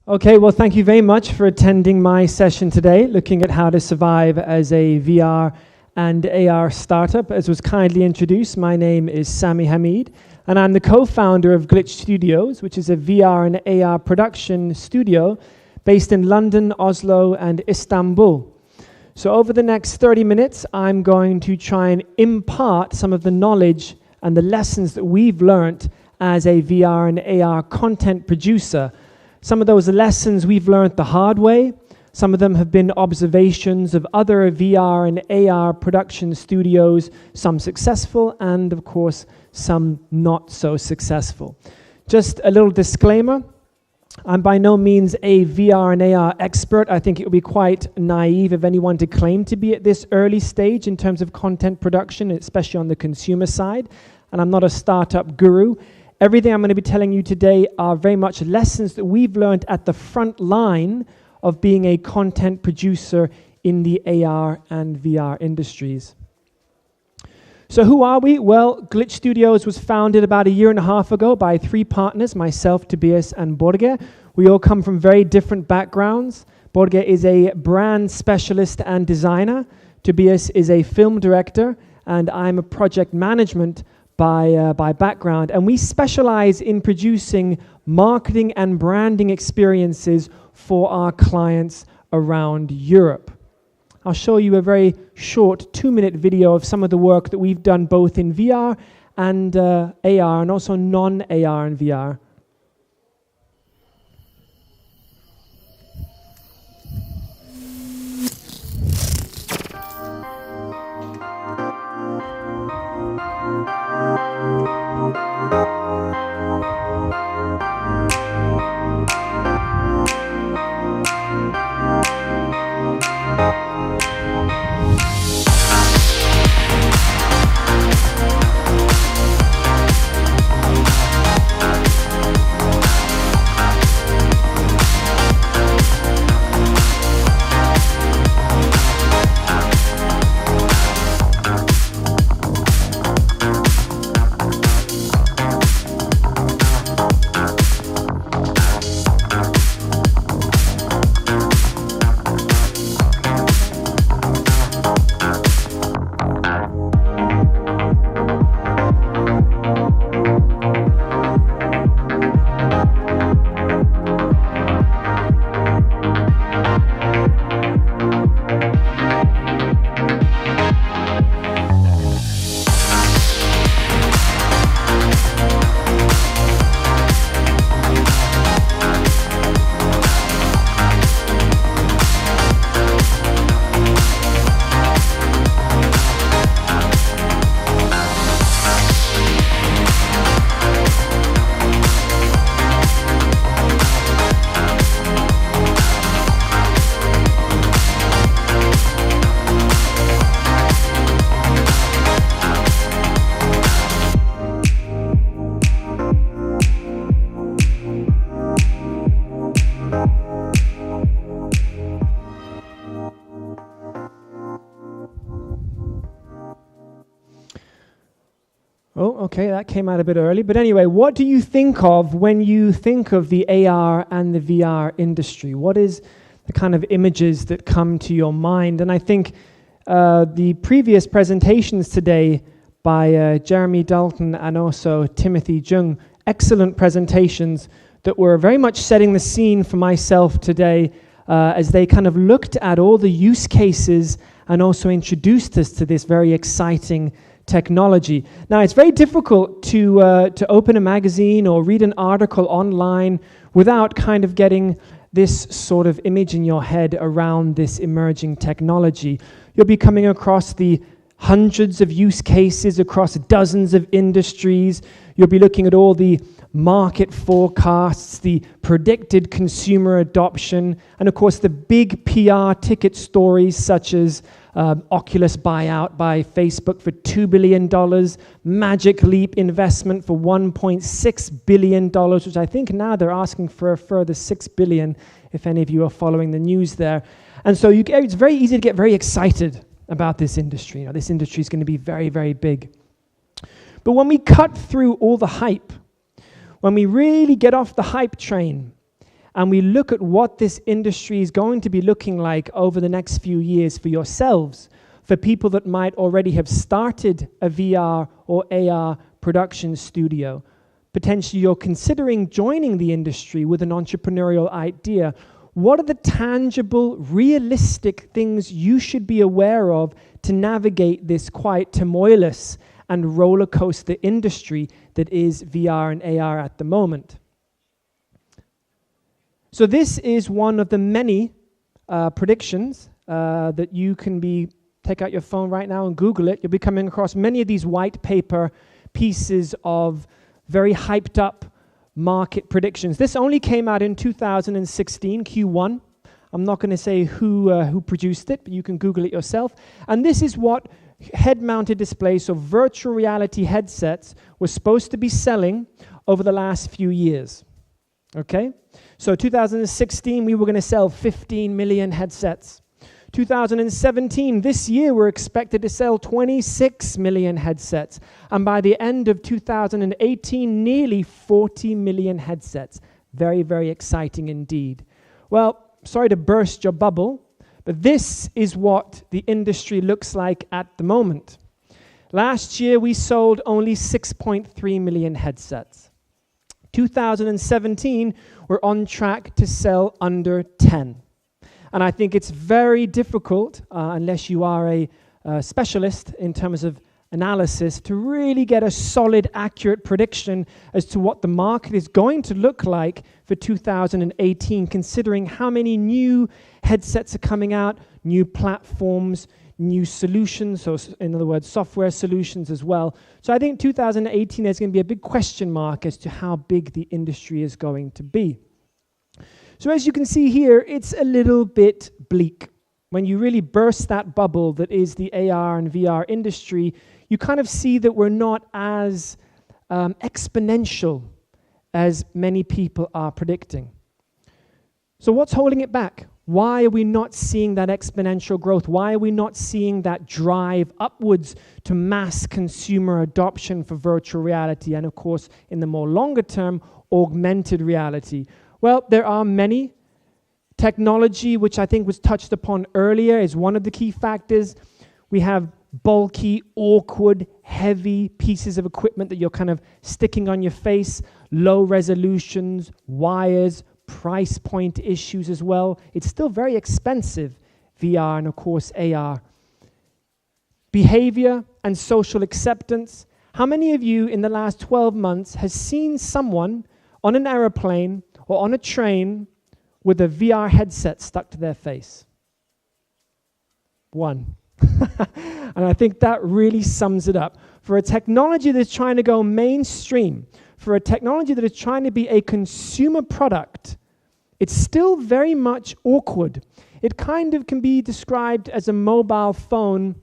Okay, well, thank you very much for attending my session today, looking at how to survive as a VR and AR startup. As was kindly introduced, my name is Sami Hamid, and I'm the co-founder of Glitch Studios, which is a VR and AR production studio based in London, Oslo, and Istanbul. So over the next 30 minutes, I'm going to try and impart some of the knowledge and the lessons that we've learned as a VR and AR content producer. Some of those lessons we've learned the hard way. Some of them have been observations of other VR and AR production studios, some successful and, of course, some not so successful. Just a little disclaimer. I'm by no means a VR and AR expert. I think it would be quite naive of anyone to claim to be at this early stage in terms of content production, especially on the consumer side. And I'm not a startup guru. Everything I'm going to be telling you today are very much lessons that we've learned at the front line of being a content producer in the AR and VR industries. So who are we? Well, Glitch Studios was founded about a year and a half ago by three partners, myself, Tobias, and Borge. We all come from very different backgrounds. Borge is a brand specialist and designer. Tobias is a film director, and I'm a project management by background, and we specialize in producing marketing and branding experiences for our clients around Europe. I'll show you a very short 2-minute video of some of the work that we've done both in VR and AR, and also non-AR and VR. Okay, that came out a bit early. But anyway, what do you think of when you think of the AR and the VR industry? What is the kind of images that come to your mind? And I think the previous presentations today by Jeremy Dalton and also Timothy Jung, excellent presentations that were very much setting the scene for myself today as they kind of looked at all the use cases and also introduced us to this very exciting technology. Now, it's very difficult to open a magazine or read an article online without kind of getting this sort of image in your head around this emerging technology. You'll be coming across the hundreds of use cases across dozens of industries. You'll be looking at all the market forecasts, the predicted consumer adoption, and of course the big PR ticket stories such as Oculus buyout by Facebook for $2 billion, Magic Leap investment for $1.6 billion, which I think now they're asking for a further $6 billion, if any of you are following the news there. And so it's very easy to get very excited about this industry. You know, this industry is going to be very, very big. But when we cut through all the hype, when we really get off the hype train and we look at what this industry is going to be looking like over the next few years for yourselves, for people that might already have started a VR or AR production studio, potentially you're considering joining the industry with an entrepreneurial idea, what are the tangible, realistic things you should be aware of to navigate this quite tumultuous and roller coaster industry that is VR and AR at the moment? So this is one of the many predictions that you can take out your phone right now and Google it. You'll be coming across many of these white paper pieces of very hyped up market predictions. This only came out in 2016, Q1. I'm not going to say who produced it, but you can Google it yourself. And this is what head-mounted displays, so virtual reality headsets, were supposed to be selling over the last few years. Okay? So 2016, we were going to sell 15 million headsets. 2017, this year, we're expected to sell 26 million headsets. And by the end of 2018, nearly 40 million headsets. Very, very exciting indeed. Well, sorry to burst your bubble, but this is what the industry looks like at the moment. Last year, we sold only 6.3 million headsets. 2017, we're on track to sell under 10. And I think it's very difficult, unless you are a specialist in terms of analysis, to really get a solid, accurate prediction as to what the market is going to look like for 2018, considering how many new headsets are coming out, new platforms, new solutions, so in other words, software solutions as well. So I think 2018 is going to be a big question mark as to how big the industry is going to be. So as you can see here, it's a little bit bleak. When you really burst that bubble that is the AR and VR industry, you kind of see that we're not as exponential as many people are predicting. So what's holding it back? Why are we not seeing that exponential growth? Why are we not seeing that drive upwards to mass consumer adoption for virtual reality and, of course, in the more longer term, augmented reality? Well, there are many. Technology, which I think was touched upon earlier, is one of the key factors. We have bulky, awkward, heavy pieces of equipment that you're kind of sticking on your face, low resolutions, wires, price point issues as well. It's still very expensive, VR and, of course, AR. Behavior and social acceptance. How many of you in the last 12 months has seen someone on an airplane or on a train with a VR headset stuck to their face? One. And I think that really sums it up. For a technology that's trying to go mainstream, for a technology that is trying to be a consumer product, it's still very much awkward. It kind of can be described as a mobile phone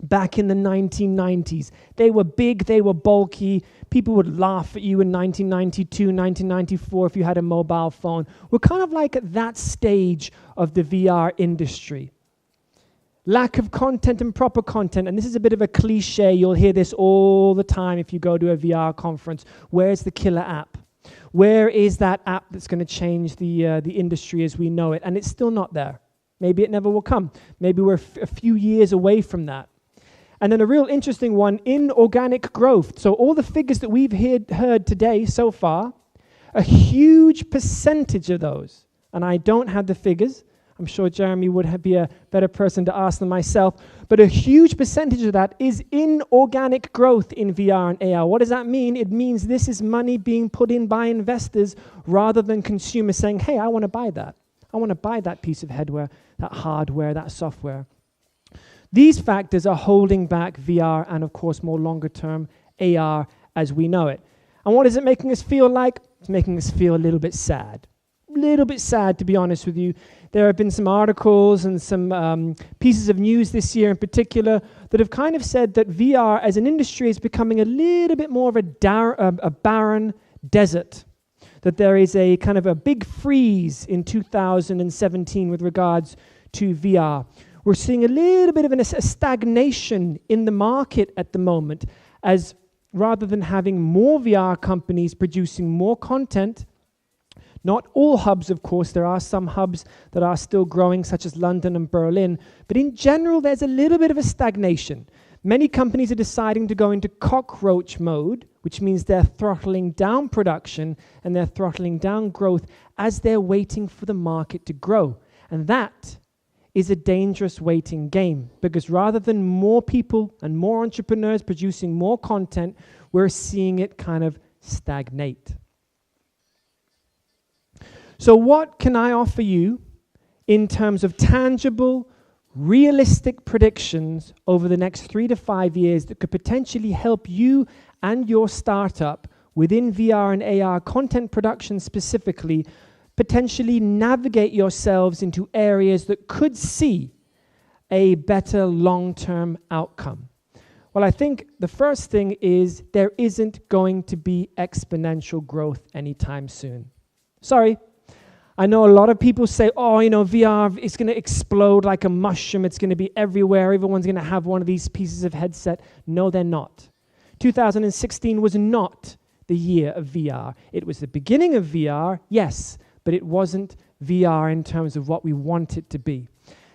back in the 1990s. They were big, they were bulky. People would laugh at you in 1992, 1994 if you had a mobile phone. We're kind of like at that stage of the VR industry. Lack of content and proper content, and this is a bit of a cliche. You'll hear this all the time if you go to a VR conference. Where's the killer app? Where is that app that's going to change the industry as we know it? And it's still not there. Maybe it never will come. Maybe we're a few years away from that. And then a real interesting one, inorganic growth. So all the figures that we've heard today so far, a huge percentage of those, and I don't have the figures, I'm sure Jeremy would be a better person to ask than myself, but a huge percentage of that is inorganic growth in VR and AR. What does that mean? It means this is money being put in by investors rather than consumers saying, hey, I want to buy that. I want to buy that piece of headwear, that hardware, that software. These factors are holding back VR and, of course, more longer-term AR as we know it. And what is it making us feel like? It's making us feel a little bit sad. A little bit sad, to be honest with you. There have been some articles and some pieces of news this year in particular that have kind of said that VR as an industry is becoming a little bit more of a barren desert. That there is a kind of a big freeze in 2017 with regards to VR. We're seeing a little bit of a stagnation in the market at the moment, as rather than having more VR companies producing more content Not all hubs, of course. There are some hubs that are still growing, such as London and Berlin. But in general, there's a little bit of a stagnation. Many companies are deciding to go into cockroach mode, which means they're throttling down production and they're throttling down growth as they're waiting for the market to grow. And that is a dangerous waiting game, because rather than more people and more entrepreneurs producing more content, we're seeing it kind of stagnate. So what can I offer you in terms of tangible, realistic predictions over the next 3 to 5 years that could potentially help you and your startup within VR and AR content production specifically potentially navigate yourselves into areas that could see a better long-term outcome? Well, I think the first thing is there isn't going to be exponential growth anytime soon. Sorry. I know a lot of people say, oh, VR is going to explode like a mushroom. It's going to be everywhere. Everyone's going to have one of these pieces of headset. No, they're not. 2016 was not the year of VR. It was the beginning of VR, yes, but it wasn't VR in terms of what we want it to be.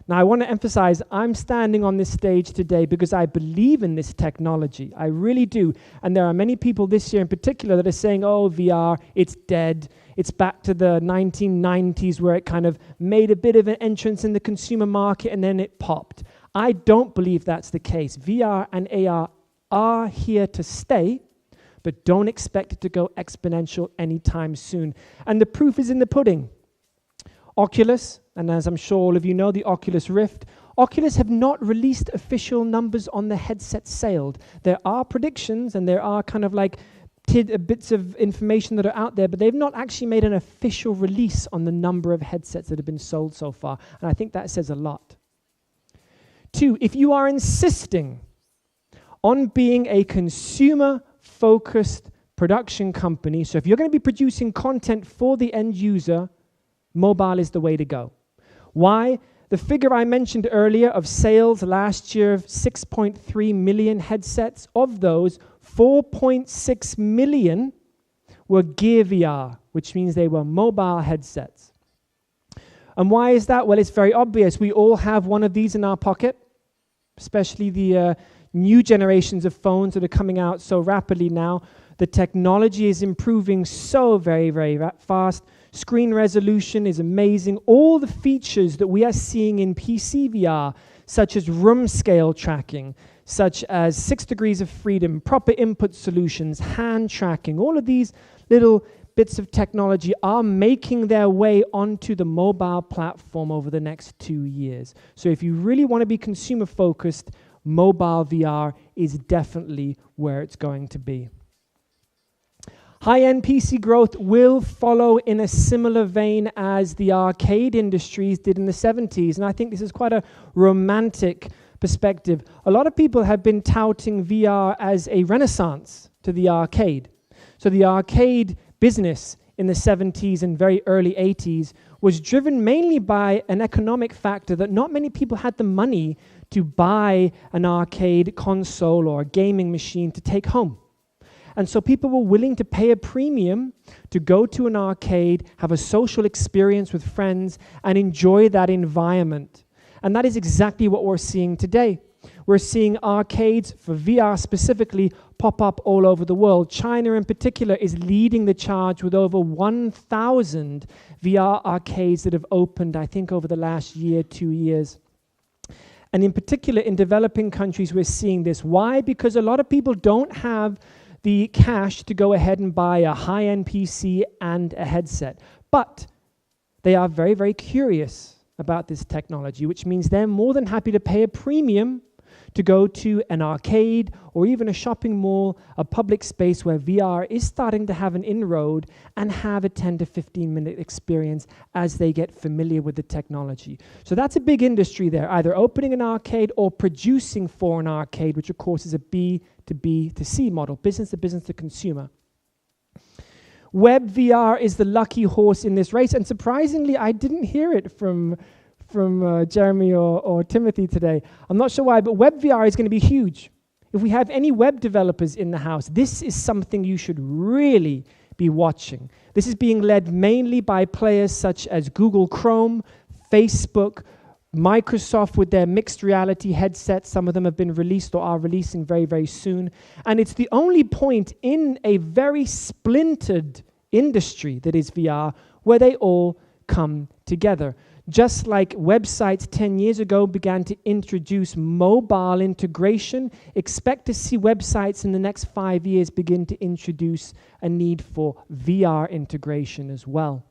Now, I want to emphasize, I'm standing on this stage today because I believe in this technology. I really do. And there are many people this year in particular that are saying, oh, VR, it's dead. It's back to the 1990s where it kind of made a bit of an entrance in the consumer market and then it popped. I don't believe that's the case. VR and AR are here to stay, but don't expect it to go exponential anytime soon. And the proof is in the pudding. Oculus, and as I'm sure all of you know, the Oculus Rift, Oculus have not released official numbers on the headset sold. There are predictions and there are kind of like bits of information that are out there, but they've not actually made an official release on the number of headsets that have been sold so far. And I think that says a lot. 2, if you are insisting on being a consumer-focused production company, so if you're going to be producing content for the end user, mobile is the way to go. Why? The figure I mentioned earlier of sales last year of 6.3 million headsets, of those, 4.6 million were Gear VR, which means they were mobile headsets. And why is that? Well, it's very obvious. We all have one of these in our pocket, especially the new generations of phones that are coming out so rapidly now. The technology is improving so very, very fast. Screen resolution is amazing. All the features that we are seeing in PC VR, such as room scale tracking, such as 6 degrees of freedom, proper input solutions, hand tracking, all of these little bits of technology are making their way onto the mobile platform over the next 2 years. So if you really want to be consumer focused, mobile VR is definitely where it's going to be. High-end PC growth will follow in a similar vein as the arcade industries did in the 70s. And I think this is quite a romantic perspective. A lot of people have been touting VR as a renaissance to the arcade. So the arcade business in the 70s and very early 80s was driven mainly by an economic factor that not many people had the money to buy an arcade console or a gaming machine to take home. And so people were willing to pay a premium to go to an arcade, have a social experience with friends, and enjoy that environment. And that is exactly what we're seeing today. We're seeing arcades for VR specifically pop up all over the world. China in particular is leading the charge with over 1,000 VR arcades that have opened, I think, over the last year, 2 years. And in particular, in developing countries, we're seeing this. Why? Because a lot of people don't have the cash to go ahead and buy a high-end PC and a headset. But they are very, very curious about this technology, which means they're more than happy to pay a premium to go to an arcade or even a shopping mall, a public space where VR is starting to have an inroad and have a 10 to 15 minute experience as they get familiar with the technology. So that's a big industry there, either opening an arcade or producing for an arcade, which of course is a B to B to C model, business to consumer. Web VR is the lucky horse in this race, and surprisingly, I didn't hear it from Jeremy or Timothy today. I'm not sure why, but web VR is going to be huge. If we have any web developers in the house, this is something you should really be watching. This is being led mainly by players such as Google Chrome, Facebook, Microsoft with their mixed reality headsets. Some of them have been released or are releasing very, very soon. And it's the only point in a very splintered industry that is VR where they all come together. Just like websites 10 years ago began to introduce mobile integration, expect to see websites in the next 5 years begin to introduce a need for VR integration as well.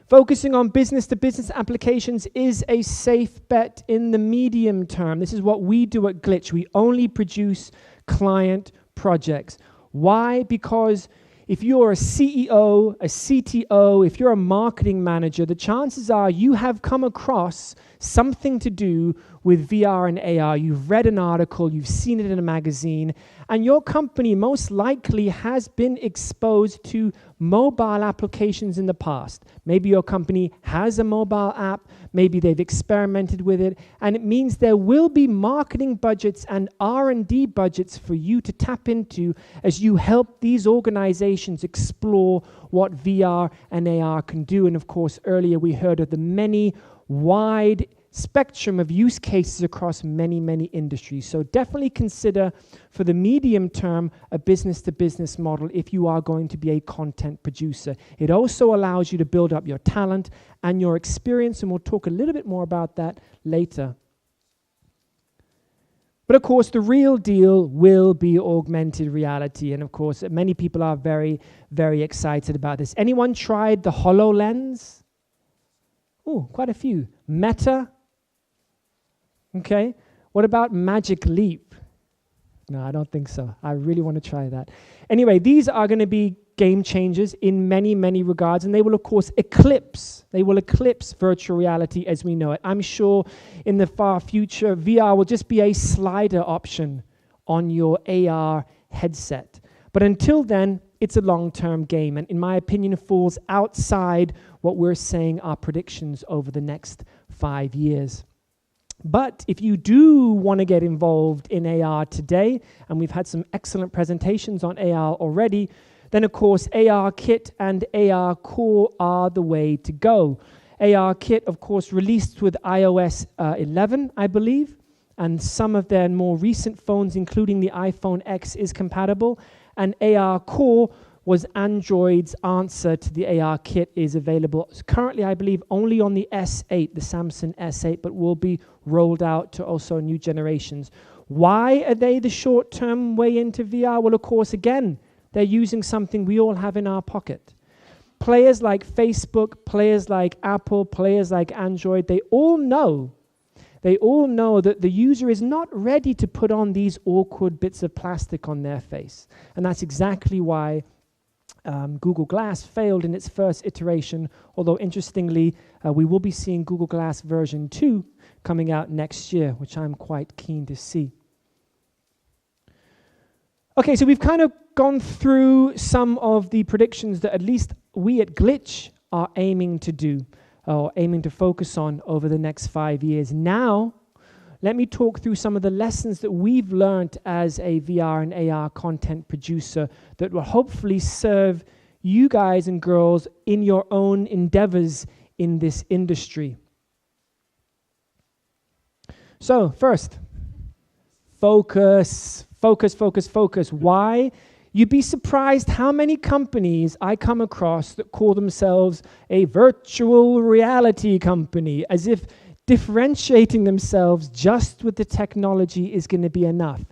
Focusing on business-to-business applications is a safe bet in the medium term. This is what we do at Glitch. We only produce client projects. Why? Because if you're a CEO, a CTO, if you're a marketing manager, the chances are you have come across something to do with VR and AR. You've read an article, you've seen it in a magazine, and your company most likely has been exposed to mobile applications in the past. Maybe your company has a mobile app, maybe they've experimented with it, and it means there will be marketing budgets and R&D budgets for you to tap into as you help these organizations explore what VR and AR can do. And of course, earlier we heard of the many wide spectrum of use cases across many, many industries. So definitely consider for the medium term a business-to-business model if you are going to be a content producer. It also allows you to build up your talent and your experience, and we'll talk a little bit more about that later. But of course, the real deal will be augmented reality, and of course, many people are very, very excited about this. Anyone tried the HoloLens? Oh, quite a few. Meta? Okay. What about Magic Leap? No, I don't think so. I really want to try that. Anyway, these are going to be game changers in many, many regards, and they will, of course, eclipse virtual reality as we know it. I'm sure in the far future, VR will just be a slider option on your AR headset. But until then, it's a long-term game, and in my opinion, it falls outside what we're saying are predictions over the next 5 years. But if you do want to get involved in AR today, and we've had some excellent presentations on AR already, then of course AR Kit and AR Core are the way to go. AR Kit, of course, released with iOS 11, I believe, and some of their more recent phones, including the iPhone X, is compatible. And AR Core was Android's answer to the AR Kit, is available currently, I believe, only on the S8, the Samsung S8, but will be rolled out to also new generations. Why are they the short-term way into VR? Well, of course, again, they're using something we all have in our pocket. Players like Facebook, players like Apple, players like Android, they all know that the user is not ready to put on these awkward bits of plastic on their face. And that's exactly why Google Glass failed in its first iteration, although interestingly, we will be seeing Google Glass version 2 coming out next year, which I'm quite keen to see. Okay, so we've kind of gone through some of the predictions that at least we at Glitch are aiming to do, or aiming to focus on over the next 5 years. Now, let me talk through some of the lessons that we've learned as a VR and AR content producer that will hopefully serve you guys and girls in your own endeavors in this industry. So, first, focus. Why? You'd be surprised how many companies I come across that call themselves a virtual reality company, as if differentiating themselves just with the technology is going to be enough.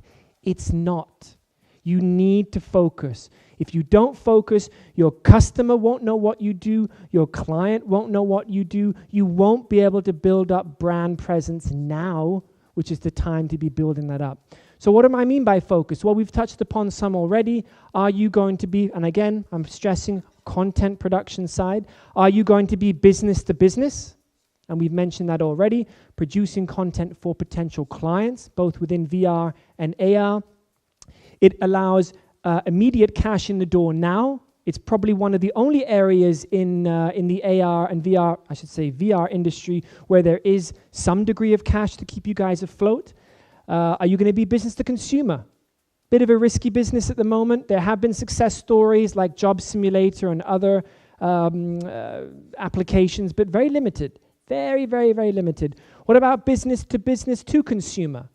It's not. You need to focus. If you don't focus, your customer won't know what you do, your client won't know what you do, you won't be able to build up brand presence now, which is the time to be building that up. So what do I mean by focus? Well, we've touched upon some already. Are you going to be, and again, I'm stressing content production side, are you going to be business to business? And we've mentioned that already, producing content for potential clients, both within VR and AR. It allows immediate cash in the door now. It's probably one of the only areas in the AR and VR, I should say VR industry, where there is some degree of cash to keep you guys afloat. Are you going to be business to consumer? Bit of a risky business at the moment. There have been success stories like Job Simulator and other applications, but very limited. Very, very, very limited. What about business to consumer?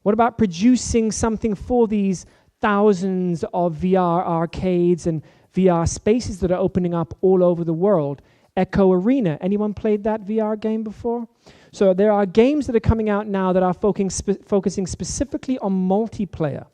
What about producing something for these thousands of VR arcades and VR spaces that are opening up all over the world? Echo Arena. Anyone played that VR game before? So there are games that are coming out now that are focusing specifically on multiplayer.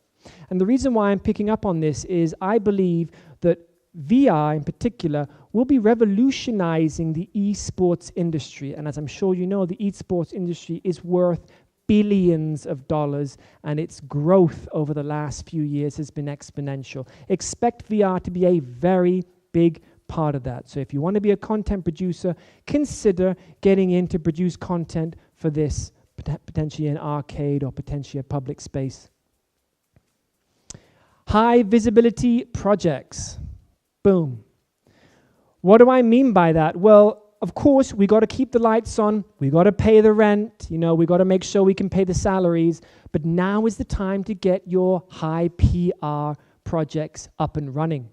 And the reason why I'm picking up on this is I believe that VR in particular will be revolutionizing the esports industry. And as I'm sure you know, the esports industry is worth billions of dollars, and its growth over the last few years has been exponential. Expect VR to be a very big part of that. So if you want to be a content producer, consider getting in to produce content for this, potentially an arcade or potentially a public space. High visibility projects. Boom. What do I mean by that? Well, of course, we got to keep the lights on. We got to pay the rent. We got to make sure we can pay the salaries. But now is the time to get your high PR projects up and running.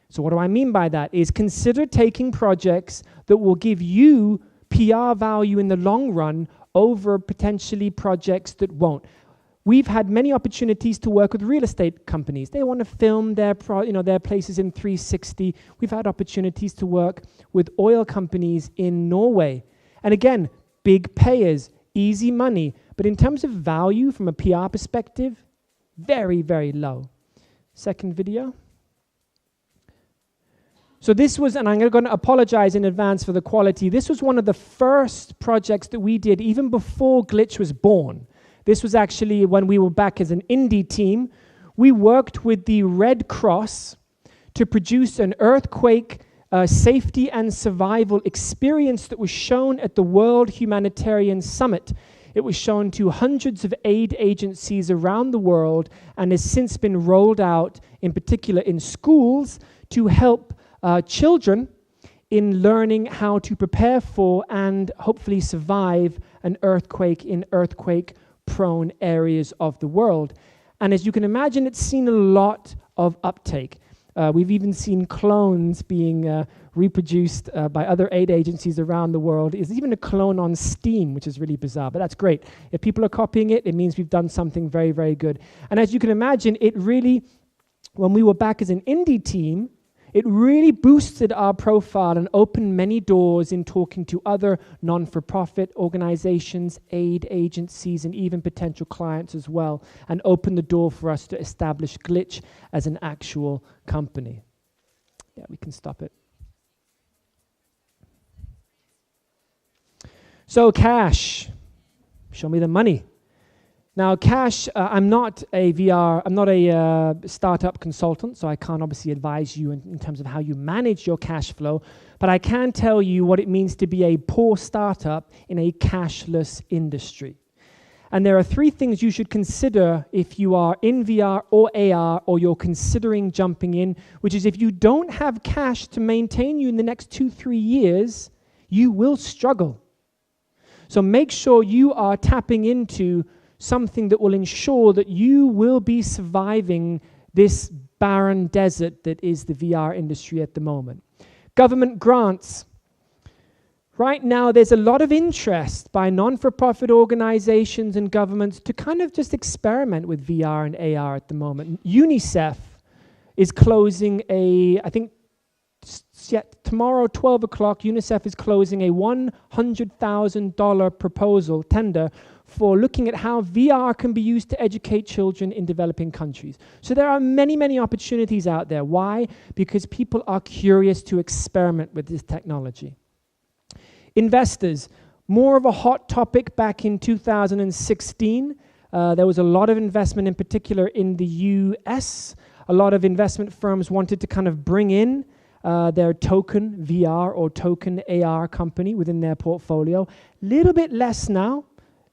So what do I mean by that? Is consider taking projects that will give you PR value in the long run over potentially projects that won't. We've had many opportunities to work with real estate companies. They want to film their places in 360. We've had opportunities to work with oil companies in Norway. And again, big payers, easy money. But in terms of value from a PR perspective, very, very low. Second video. So this was, and I'm going to apologize in advance for the quality, this was one of the first projects that we did even before Glitch was born. This was actually when we were back as an indie team. We worked with the Red Cross to produce an earthquake safety and survival experience that was shown at the World Humanitarian Summit. It was shown to hundreds of aid agencies around the world and has since been rolled out, in particular in schools, to help children in learning how to prepare for and hopefully survive an earthquake in earthquake-prone areas of the world. And as you can imagine, it's seen a lot of uptake. We've even seen clones being reproduced by other aid agencies around the world. There's even a clone on Steam, which is really bizarre, but that's great. If people are copying it, it means we've done something very, very good. And as you can imagine, it really, when we were back as an indie team, it really boosted our profile and opened many doors in talking to other non-for-profit organizations, aid agencies, and even potential clients as well, and opened the door for us to establish Glitch as an actual company. Yeah, we can stop it. So cash, show me the money. Now, cash, I'm not a startup consultant, so I can't obviously advise you in terms of how you manage your cash flow, but I can tell you what it means to be a poor startup in a cashless industry. And there are three things you should consider if you are in VR or AR or you're considering jumping in, which is if you don't have cash to maintain you in the next 2-3 years, you will struggle. So make sure you are tapping into something that will ensure that you will be surviving this barren desert that is the VR industry at the moment. Government grants. Right now, there's a lot of interest by non-for-profit organizations and governments to kind of just experiment with VR and AR at the moment. UNICEF is closing tomorrow, 12 o'clock, UNICEF is closing a $100,000 proposal tender for looking at how VR can be used to educate children in developing countries. So there are many, many opportunities out there. Why? Because people are curious to experiment with this technology. Investors, more of a hot topic back in 2016. There was a lot of investment, in particular in the US. A lot of investment firms wanted to kind of bring in their token VR or token AR company within their portfolio. Little bit less now.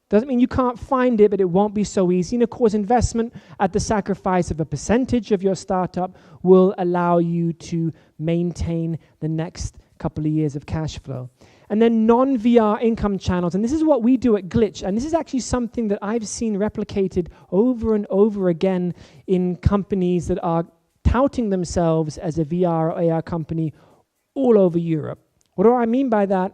Doesn't mean you can't find it, but it won't be so easy. And of course, investment at the sacrifice of a percentage of your startup will allow you to maintain the next couple of years of cash flow. And then non-VR income channels. And this is what we do at Glitch. And this is actually something that I've seen replicated over and over again in companies that are touting themselves as a VR or AR company all over Europe. What do I mean by that?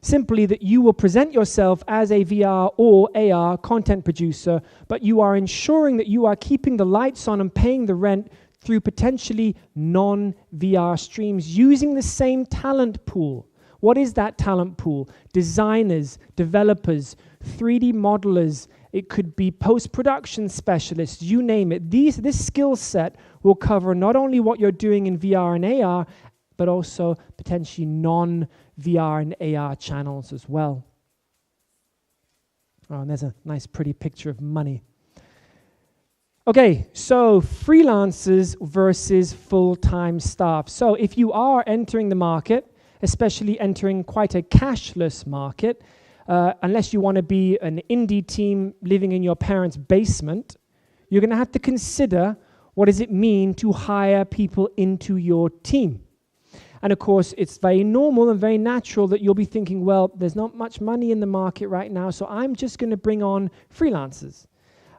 Simply that you will present yourself as a VR or AR content producer, but you are ensuring that you are keeping the lights on and paying the rent through potentially non-VR streams using the same talent pool. What is that talent pool? Designers, developers, 3D modelers, it could be post-production specialists, you name it. This skill set will cover not only what you're doing in VR and AR, but also potentially non-VR and AR channels as well. Oh, and there's a nice pretty picture of money. Okay, so freelancers versus full-time staff. So if you are entering the market, especially entering quite a cashless market, unless you want to be an indie team living in your parents' basement, you're going to have to consider what does it mean to hire people into your team. And of course, it's very normal and very natural that you'll be thinking, well, there's not much money in the market right now, so I'm just going to bring on freelancers.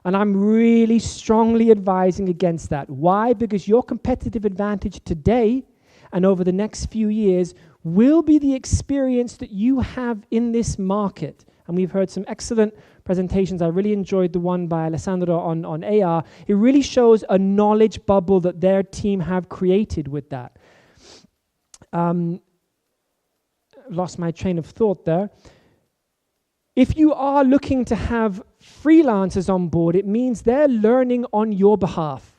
And I'm really strongly advising against that. Why? Because your competitive advantage today and over the next few years will be the experience that you have in this market. And we've heard some excellent presentations. I really enjoyed the one by Alessandro on AR. It really shows a knowledge bubble that their team have created with that. Lost my train of thought there. If you are looking to have freelancers on board, it means they're learning on your behalf.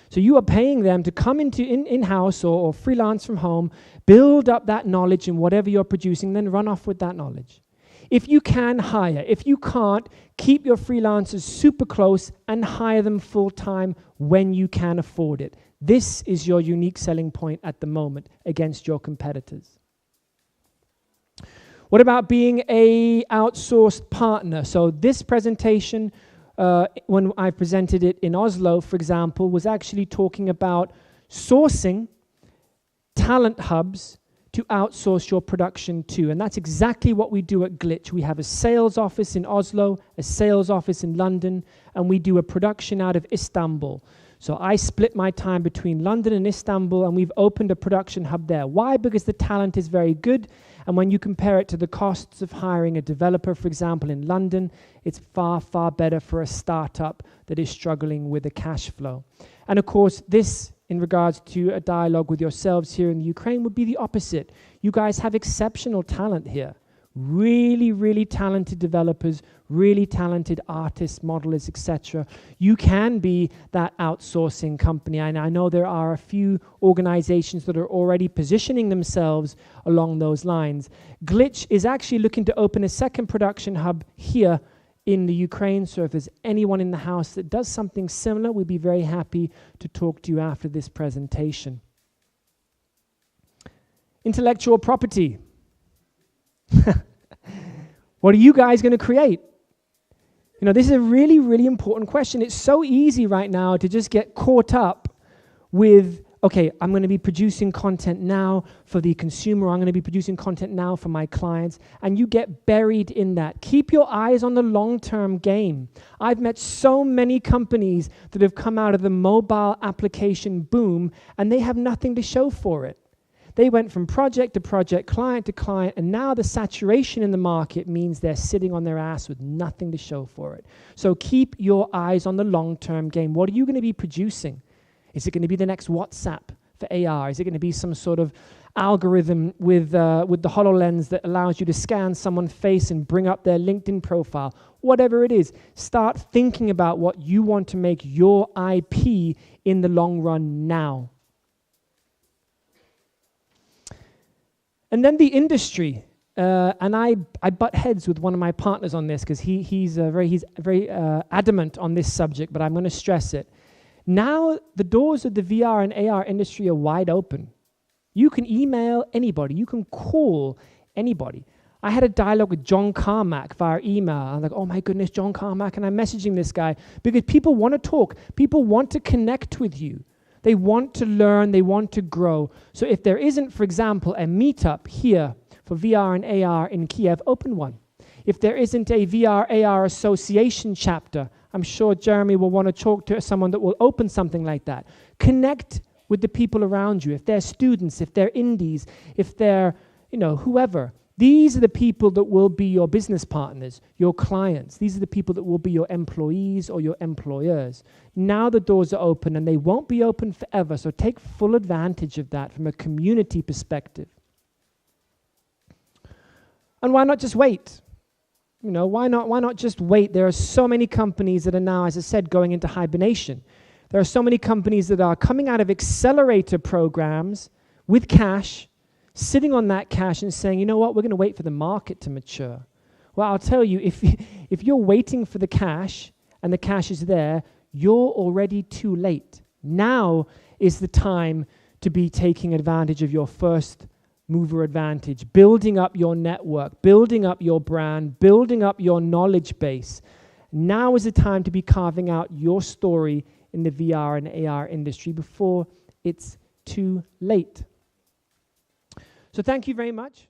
So you are paying them to come into in-house or freelance from home, build up that knowledge in whatever you're producing, then run off with that knowledge. If you can, hire. If you can't, keep your freelancers super close and hire them full-time when you can afford it. This is your unique selling point at the moment against your competitors. What about being an outsourced partner? So this presentation, when I presented it in Oslo, for example, was actually talking about sourcing talent hubs to outsource your production to. And that's exactly what we do at Glitch. We have a sales office in Oslo, a sales office in London, and we do a production out of Istanbul. So I split my time between London and Istanbul, and we've opened a production hub there. Why? Because the talent is very good, and when you compare it to the costs of hiring a developer, for example, in London, it's far, far better for a startup that is struggling with the cash flow. And of course, this, in regards to a dialogue with yourselves here in the Ukraine, would be the opposite. You guys have exceptional talent here. Really, really talented developers, really talented artists, modelers, etc. You can be that outsourcing company. And I know there are a few organizations that are already positioning themselves along those lines. Glitch is actually looking to open a second production hub here in the Ukraine. So if there's anyone in the house that does something similar, we'd be very happy to talk to you after this presentation. Intellectual property. What are you guys going to create? You know, this is a really, really important question. It's so easy right now to just get caught up with, okay, I'm going to be producing content now for the consumer. I'm going to be producing content now for my clients. And you get buried in that. Keep your eyes on the long-term game. I've met so many companies that have come out of the mobile application boom, and they have nothing to show for it. They went from project to project, client to client, and now the saturation in the market means they're sitting on their ass with nothing to show for it. So keep your eyes on the long-term game. What are you going to be producing? Is it going to be the next WhatsApp for AR? Is it going to be some sort of algorithm with the HoloLens that allows you to scan someone's face and bring up their LinkedIn profile? Whatever it is, start thinking about what you want to make your IP in the long run now. And then the industry, and I butt heads with one of my partners on this because he's very adamant on this subject, but I'm going to stress it. Now the doors of the VR and AR industry are wide open. You can email anybody. You can call anybody. I had a dialogue with John Carmack via email. I'm like, oh my goodness, John Carmack, and I'm messaging this guy because people want to talk. People want to connect with you. They want to learn, they want to grow. So if there isn't, for example, a meetup here for VR and AR in Kiev, open one. If there isn't a VR AR association chapter, I'm sure Jeremy will want to talk to someone that will open something like that. Connect with the people around you. If they're students, if they're indies, if they're, whoever. These are the people that will be your business partners, your clients. These are the people that will be your employees or your employers. Now the doors are open and they won't be open forever, so take full advantage of that from a community perspective. And why not just wait? Why not just wait? There are so many companies that are now, as I said, going into hibernation. There are so many companies that are coming out of accelerator programs with cash, sitting on that cash and saying, you know what, we're going to wait for the market to mature. Well, I'll tell you, if you're waiting for the cash and the cash is there, you're already too late. Now is the time to be taking advantage of your first mover advantage, building up your network, building up your brand, building up your knowledge base. Now is the time to be carving out your story in the VR and AR industry before it's too late. So thank you very much.